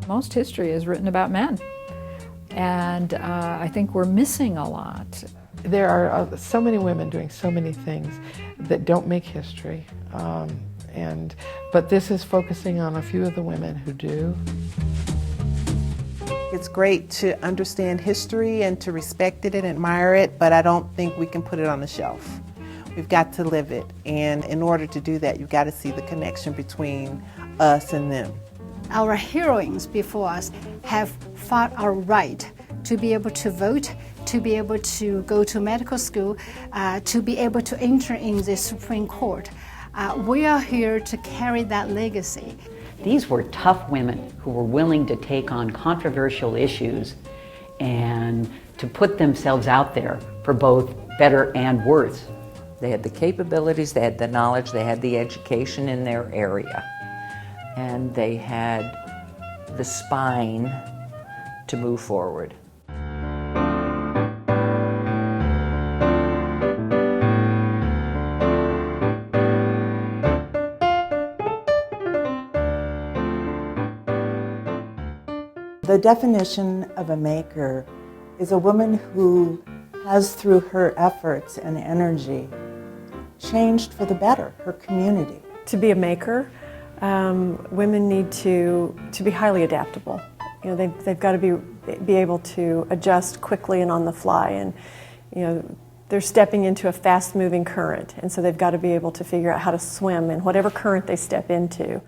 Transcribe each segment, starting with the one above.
Most history is written about men, and I think we're missing a lot. There are so many women doing so many things that don't make history, but this is focusing on a few of the women who do. It's great to understand history and to respect it and admire it, but I don't think we can put it on the shelf. We've got to live it, and in order to do that, you've got to see the connection between us and them. Our heroines before us have fought our right to be able to vote, to be able to go to medical school, to be able to enter in the Supreme Court. We are here to carry that legacy. These were tough women who were willing to take on controversial issues and to put themselves out there for both better and worse. They had the capabilities, they had the knowledge, they had the education in their area, and they had the spine to move forward. The definition of a maker is a woman who has, through her efforts and energy, changed for the better her community. To be a maker, women need to be highly adaptable. You know, they've got to be able to adjust quickly and on the fly, and you know, they're stepping into a fast-moving current, and so they've got to be able to figure out how to swim in whatever current they step into.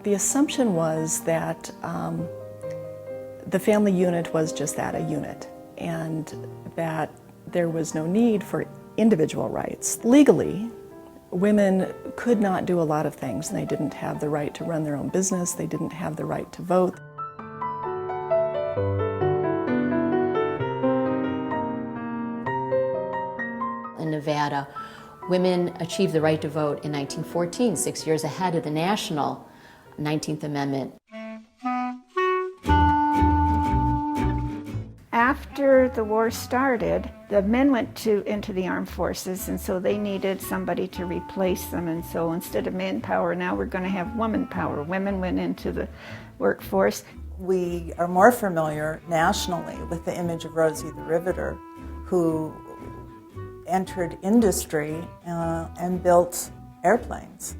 The assumption was that the family unit was just that, a unit, and that there was no need for individual rights. Legally, women could not do a lot of things, and they didn't have the right to run their own business, they didn't have the right to vote. In Nevada, women achieved the right to vote in 1914, 6 years ahead of the national 19th Amendment. After the war started, the men went into the armed forces, and so they needed somebody to replace them. And so instead of manpower, now we're going to have woman power. Women went into the workforce. We are more familiar nationally with the image of Rosie the Riveter, who entered industry and built airplanes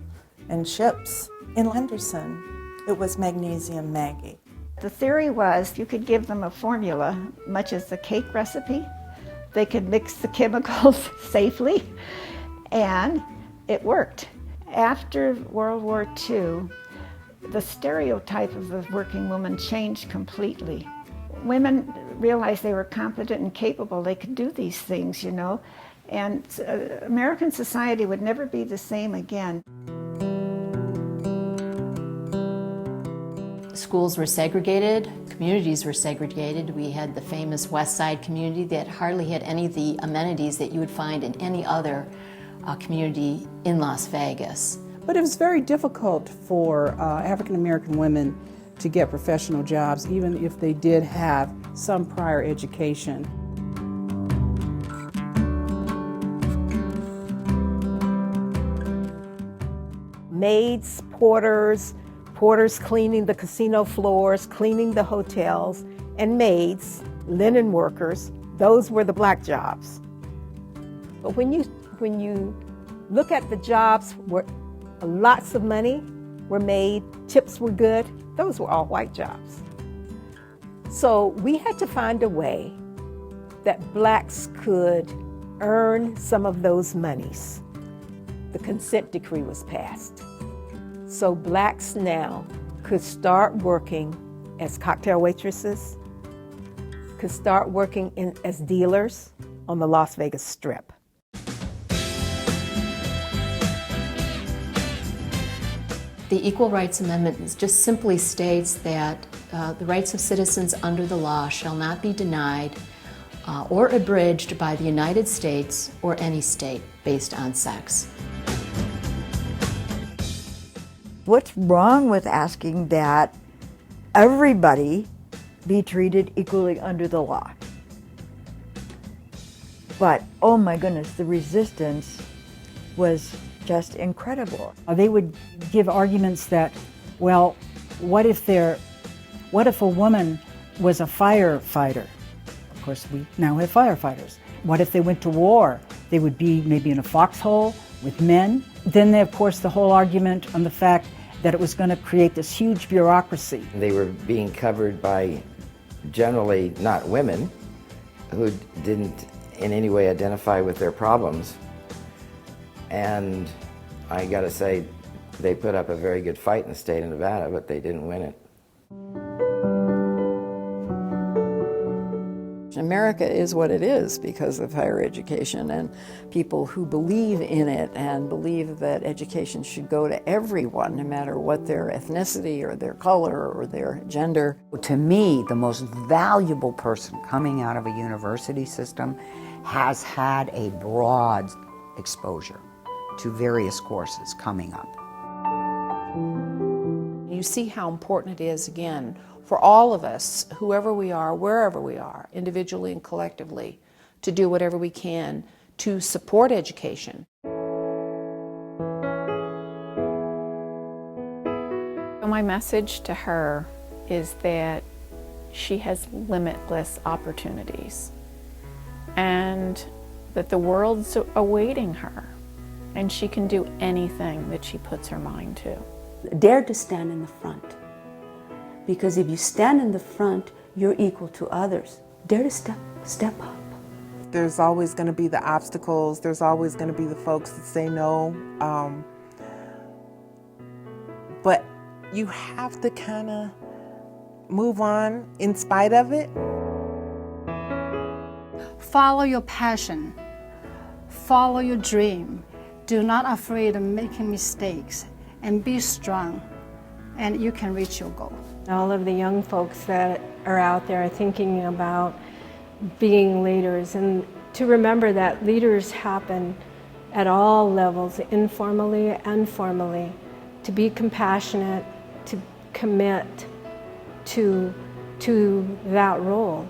and ships. In Lenderson, it was Magnesium Maggie. The theory was you could give them a formula, much as the cake recipe. They could mix the chemicals safely, and it worked. After World War II, the stereotype of the working woman changed completely. Women realized they were competent and capable. They could do these things, you know, and American society would never be the same again. Schools were segregated, communities were segregated. We had the famous West Side community that hardly had any of the amenities that you would find in any other community in Las Vegas. But it was very difficult for African American women to get professional jobs, even if they did have some prior education. Maids, porters cleaning the casino floors, cleaning the hotels, and maids, linen workers, those were the black jobs. But when you look at the jobs where lots of money were made, tips were good, those were all white jobs. So we had to find a way that blacks could earn some of those monies. The consent decree was passed. So blacks now could start working as cocktail waitresses, could start working as dealers on the Las Vegas Strip. The Equal Rights Amendment just simply states that the rights of citizens under the law shall not be denied or abridged by the United States or any state based on sex. What's wrong with asking that everybody be treated equally under the law? But, oh my goodness, the resistance was just incredible. They would give arguments that, well, what if a woman was a firefighter? Of course, we now have firefighters. What if they went to war? They would be maybe in a foxhole with men. Then, of course, the whole argument on the fact that it was going to create this huge bureaucracy. They were being covered by generally not women who didn't in any way identify with their problems. And I gotta say, they put up a very good fight in the state of Nevada, but they didn't win it. America is what it is because of higher education and people who believe in it and believe that education should go to everyone, no matter what their ethnicity or their color or their gender. To me, the most valuable person coming out of a university system has had a broad exposure to various courses coming up. You see how important it is, again, for all of us, whoever we are, wherever we are, individually and collectively, to do whatever we can to support education. My message to her is that she has limitless opportunities and that the world's awaiting her and she can do anything that she puts her mind to. Dare to stand in the front. Because if you stand in the front, you're equal to others. Dare to step up. There's always going to be the obstacles. There's always going to be the folks that say no. But you have to kind of move on in spite of it. Follow your passion. Follow your dream. Do not afraid of making mistakes and be strong, and you can reach your goal. All of the young folks that are out there are thinking about being leaders, and to remember that leaders happen at all levels, informally and formally, to be compassionate, to commit to that role.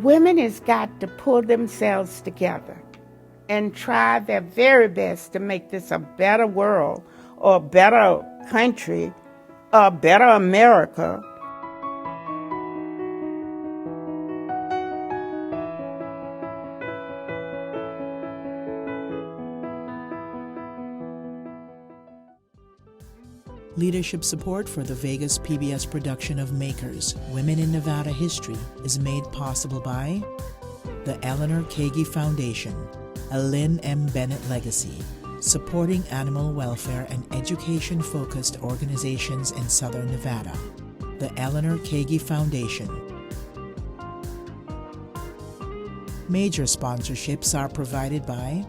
Women has got to pull themselves together and try their very best to make this a better world, or a better country, a better America. Leadership support for the Vegas PBS production of Makers, Women in Nevada History is made possible by the Eleanor Kagi Foundation, a Lynn M. Bennett Legacy, supporting animal welfare and education-focused organizations in Southern Nevada, the Eleanor Kagi Foundation. Major sponsorships are provided by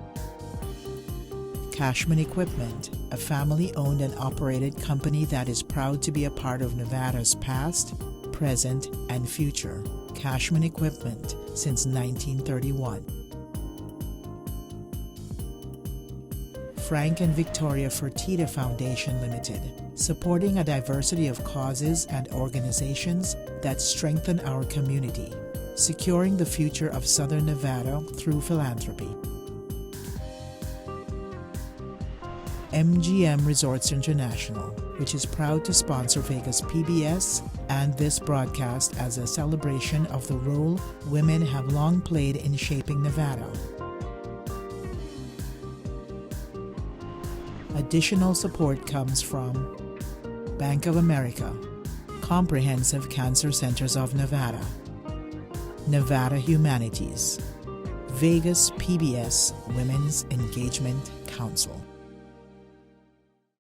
Cashman Equipment, a family-owned and operated company that is proud to be a part of Nevada's past, present, and future. Cashman Equipment since 1931. Frank and Victoria Fertitta Foundation Limited, supporting a diversity of causes and organizations that strengthen our community, securing the future of Southern Nevada through philanthropy. MGM Resorts International, which is proud to sponsor Vegas PBS and this broadcast as a celebration of the role women have long played in shaping Nevada. Additional support comes from Bank of America, Comprehensive Cancer Centers of Nevada, Nevada Humanities, Vegas PBS Women's Engagement Council.